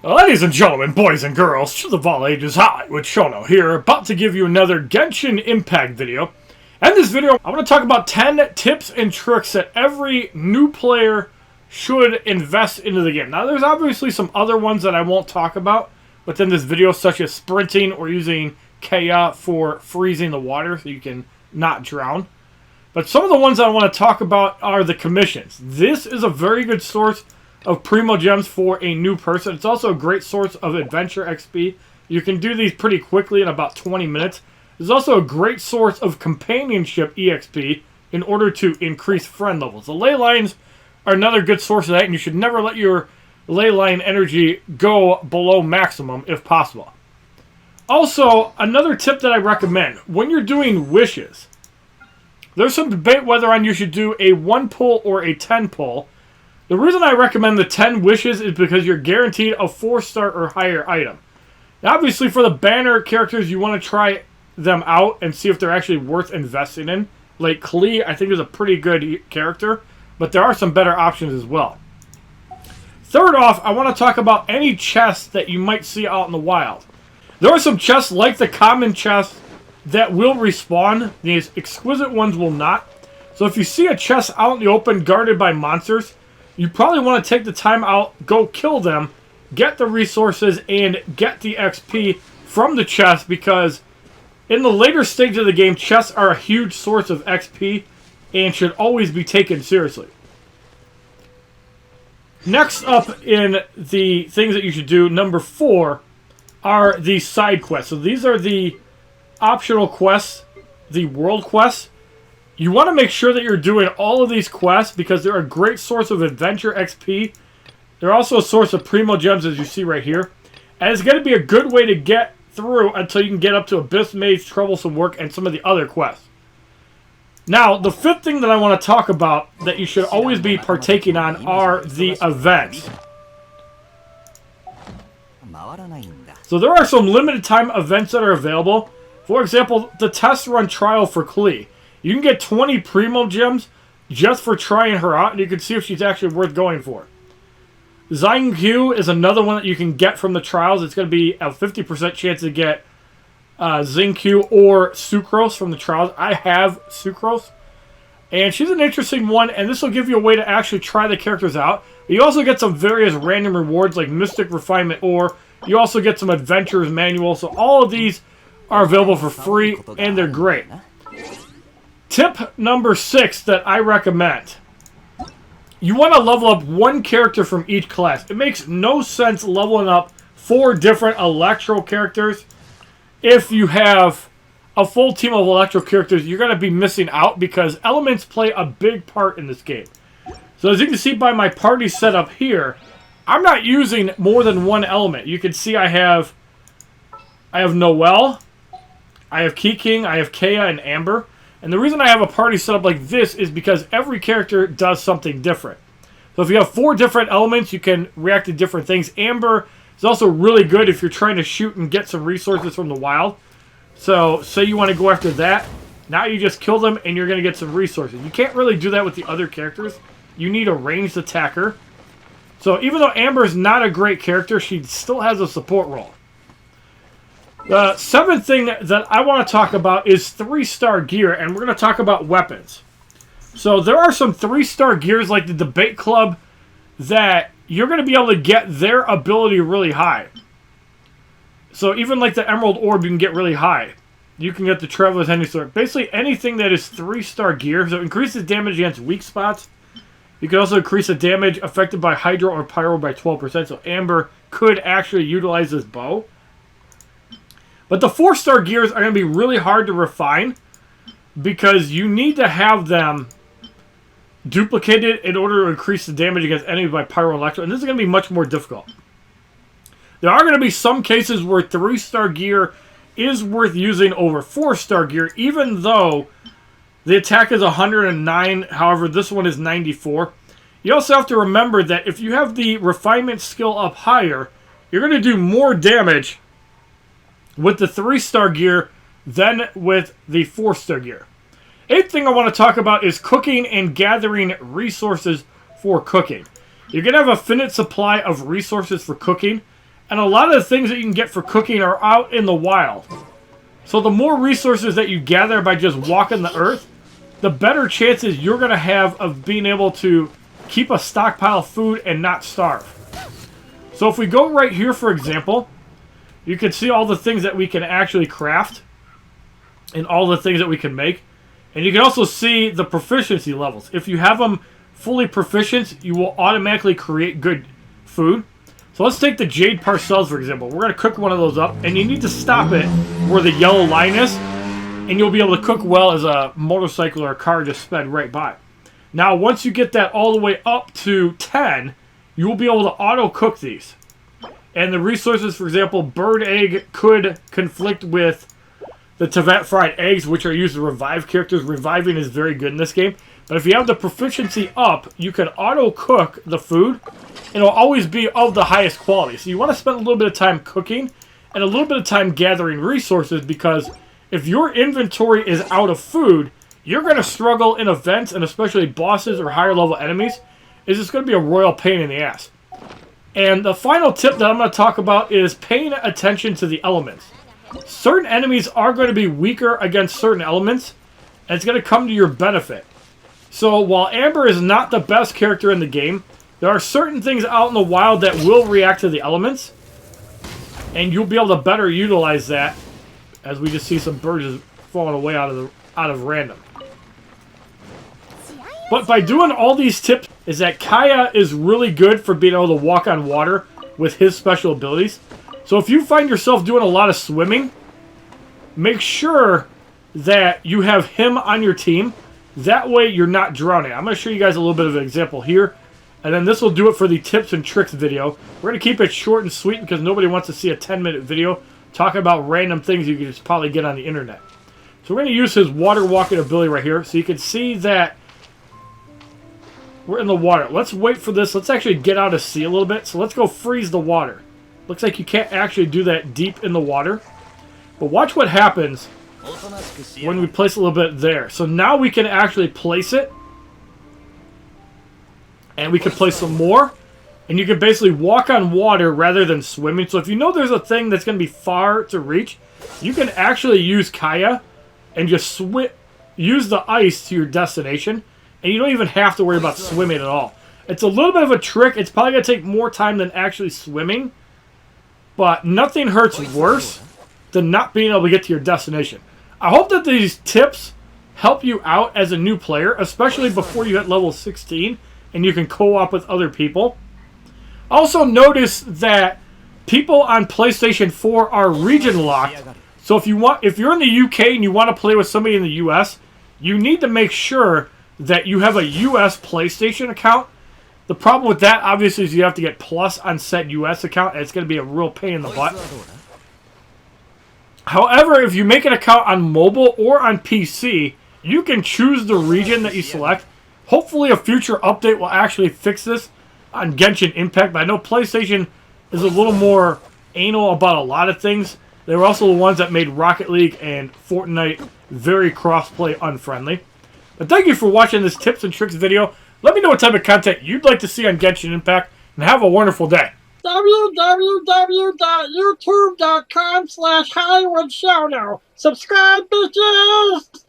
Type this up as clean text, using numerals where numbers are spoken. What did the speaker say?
Ladies and gentlemen, boys and girls, children of all ages, HollywoodShono here, about to give you another Genshin Impact video. In this video, I want to talk about 10 tips and tricks that every new player should invest into the game. Now, there's obviously some other ones that I won't talk about within this video, such as sprinting or using Kea for freezing the water so you can not drown. But some of the ones I want to talk about are the commissions. This is a very good source of Primo Gems for a new person. It's also a great source of Adventure XP. You can do these pretty quickly in about 20 minutes. There's also a great source of Companionship EXP in order to increase friend levels. The ley lines are another good source of that, and you should never let your ley line energy go below maximum if possible. Also, another tip that I recommend, when you're doing wishes, there's some debate whether or not you should do a 1 pull or a 10 pull. The reason I recommend the 10 wishes is because you're guaranteed a 4-star or higher item. Now, obviously, for the banner characters, you want to try them out and see if they're actually worth investing in. Like Klee, I think is a pretty good character, but there are some better options as well. Third off, I want to talk about any chests that you might see out in the wild. There are some chests like the common chest that will respawn. These exquisite ones will not. So if you see a chest out in the open guarded by monsters, you probably want to take the time out, go kill them, get the resources, and get the XP from the chest, because in the later stage of the game, chests are a huge source of XP and should always be taken seriously. Next up in the things that you should do, number 4, are the side quests. So these are the optional quests, the world quests. You want to make sure that you're doing all of these quests because they're a great source of Adventure XP. They're also a source of Primo Gems, as you see right here. And it's going to be a good way to get through until you can get up to Abyss Maze, Troublesome Work, and some of the other quests. Now, the 5th thing that I want to talk about that you should always be partaking on are the events. So there are some limited time events that are available. For example, the test run trial for Klee. You can get 20 Primo Gems just for trying her out, and you can see if she's actually worth going for. Xingqiu is another one that you can get from the trials. It's going to be a 50% chance to get Xingqiu or Sucrose from the trials. I have Sucrose, and she's an interesting one, and this will give you a way to actually try the characters out. You also get some various random rewards like Mystic Refinement Ore. You also get some Adventurer's Manual, so all of these are available for free, and they're great. Tip number 6 that I recommend. You want to level up one character from each class. It makes no sense leveling up 4 different Electro characters. If you have a full team of Electro characters, you're going to be missing out because elements play a big part in this game. So as you can see by my party setup here, I'm not using more than one element. You can see I have Noelle, I have Key King, I have Kea, and Amber. And the reason I have a party set up like this is because every character does something different. So if you have 4 different elements, you can react to different things. Amber is also really good if you're trying to shoot and get some resources from the wild. So say you want to go after that. Now you just kill them and you're going to get some resources. You can't really do that with the other characters. You need a ranged attacker. So even though Amber is not a great character, she still has a support role. The 7th thing that I want to talk about is 3-star gear, and we're going to talk about weapons. So there are some 3-star gears like the Debate Club that you're going to be able to get their ability really high. So even like the Emerald Orb, you can get really high. You can get the Traveler's Any Sword. Basically anything that is 3-star gear, so it increases damage against weak spots. You can also increase the damage affected by Hydro or Pyro by 12%, so Amber could actually utilize this bow. But the 4-star gears are going to be really hard to refine because you need to have them duplicated in order to increase the damage against enemies by Pyro Electro, and this is going to be much more difficult. There are going to be some cases where 3-star gear is worth using over 4-star gear, even though the attack is 109, however this one is 94. You also have to remember that if you have the refinement skill up higher, you're going to do more damage with the 3-star gear than with the 4-star gear. 8th thing I want to talk about is cooking and gathering resources for cooking. You're going to have a finite supply of resources for cooking, And a lot of the things that you can get for cooking are out in the wild. So the more resources that you gather by just walking the earth, the better chances you're going to have of being able to keep a stockpile of food and not starve. So if we go right here, for example, you can see all the things that we can actually craft and all the things that we can make. And you can also see the proficiency levels. If you have them fully proficient, you will automatically create good food. So let's take the Jade Parcels, for example. We're going to cook one of those up, and you need to stop it where the yellow line is, and you'll be able to cook well as a motorcycle or a car just sped right by. Now, once you get that all the way up to 10, you will be able to auto-cook these. And the resources, for example, bird egg could conflict with the Teyvat fried eggs, which are used to revive characters. Reviving is very good in this game. But if you have the proficiency up, you can auto-cook the food, and it'll always be of the highest quality. So you want to spend a little bit of time cooking and a little bit of time gathering resources, because if your inventory is out of food, you're going to struggle in events, and especially bosses or higher level enemies. It's just going to be a royal pain in the ass. And the final tip that I'm going to talk about is paying attention to the elements. Certain enemies are going to be weaker against certain elements, and it's going to come to your benefit. So while Amber is not the best character in the game, there are certain things out in the wild that will react to the elements, and you'll be able to better utilize that, as we just see some birds falling away out of random. But by doing all these tips, is that Kaya is really good for being able to walk on water with his special abilities. So if you find yourself doing a lot of swimming, make sure that you have him on your team. That way you're not drowning. I'm going to show you guys a little bit of an example here. And then this will do it for the tips and tricks video. We're going to keep it short and sweet because nobody wants to see a 10-minute video talking about random things you can just probably get on the internet. So we're going to use his water walking ability right here. So you can see that we're in the water. Let's wait for this. Let's actually get out of sea a little bit. So let's go freeze the water. Looks like you can't actually do that deep in the water. But watch what happens when we place a little bit there. So now we can actually place it. And we can place some more. And you can basically walk on water rather than swimming. So if you know there's a thing that's going to be far to reach, you can actually use Kaya and just use the ice to your destination. And you don't even have to worry about swimming at all. It's a little bit of a trick. It's probably going to take more time than actually swimming. But nothing hurts worse than not being able to get to your destination. I hope that these tips help you out as a new player, especially before you hit level 16 and you can co-op with other people. Also notice that people on PlayStation 4 are region locked. So if you're in the UK and you want to play with somebody in the US, you need to make sure that you have a US PlayStation account. The problem with that, obviously, is you have to get Plus on said US account, and it's going to be a real pain in the butt. However, if you make an account on mobile or on PC, you can choose the region that you select. Hopefully, a future update will actually fix this on Genshin Impact, but I know PlayStation is a little more anal about a lot of things. They were also the ones that made Rocket League and Fortnite very cross-play unfriendly. But thank you for watching this tips and tricks video. Let me know what type of content you'd like to see on Genshin Impact, and have a wonderful day. www.youtube.com/HollywoodShono. Subscribe, bitches!